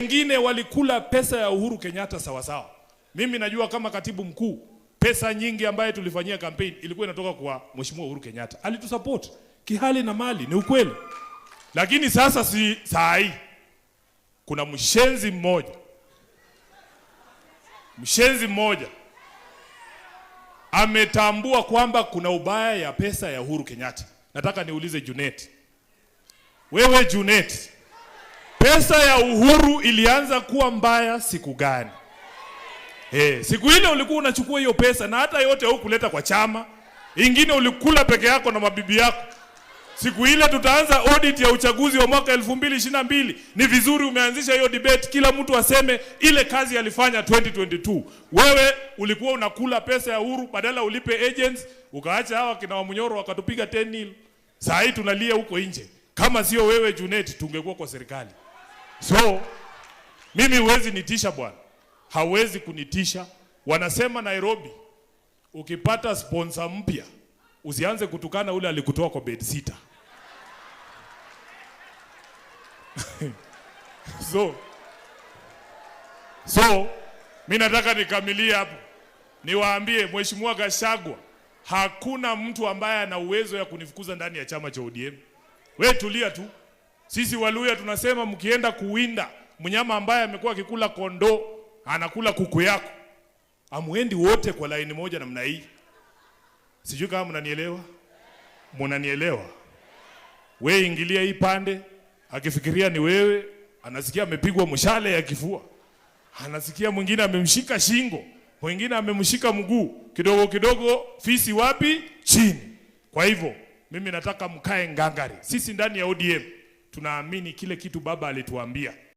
Wengine walikula pesa ya Uhuru Kenyatta sawa sawa. Mimi najua kama katibu mkuu, pesa nyingi ambaye tulifanyia campaign ilikuwa inatoka kwa Mheshimiwa Uhuru Kenyatta. Alitusupport kihali na mali, ni ukweli. Lakini sasa si saa hii kuna mshenzi mmoja ametambua kwamba kuna ubaya ya pesa ya Uhuru Kenyatta. Nataka niulize Junet. Wewe Junet, pesa ya Uhuru ilianza kuwa mbaya siku gani? Siku ile ulikuwa unachukua hiyo pesa na hata yote hukuleta kwa chama. Ingine ulikula peke yako na mabibi yako. Siku ile tutaanza audit ya uchaguzi wa mwaka 2022. Ni vizuri umeanzisha hiyo debate, kila mtu aseme ile kazi alifanya 2022. Wewe ulikuwa unakula pesa ya Uhuru, badala ulipe agents, ukaacha hawa kina Wamunyoro wakatupiga 10-0. Saa hii tunalia huko nje. Kama sio wewe Junet, tungekuwa kwa serikali. So mimi huwezi nitisha bwana. Hawezi kunitisha. Wanasema Nairobi, ukipata sponsor mpya usianze kutukana ule alikutoa kwa bed sitter. So mimi nataka nikamilie hapo. Niwaambie Mheshimiwa Gachagua, hakuna mtu ambaye ana uwezo ya kunifukuza ndani ya chama cha ODM. Wewe tulia tu. Sisi Waluya tunasema mkienda kuwinda mnyama ambaye amekuwa akikula kondoo, anakula kuku yako, amuendi wote kwa laini moja namna hii. Sijui kama mnanielewa. Mnanielewa? Wewe ingilia hii pande, akifikiria ni wewe, anasikia amepigwa mshale ya kifua. Anasikia mwingine amemshika shingo, mwingine amemshika mguu, kidogo kidogo fisi wapi? Chini. Kwa hivyo mimi nataka mkae ngangari. Sisi ndani ya ODM tunaamini kile kitu baba alituambia.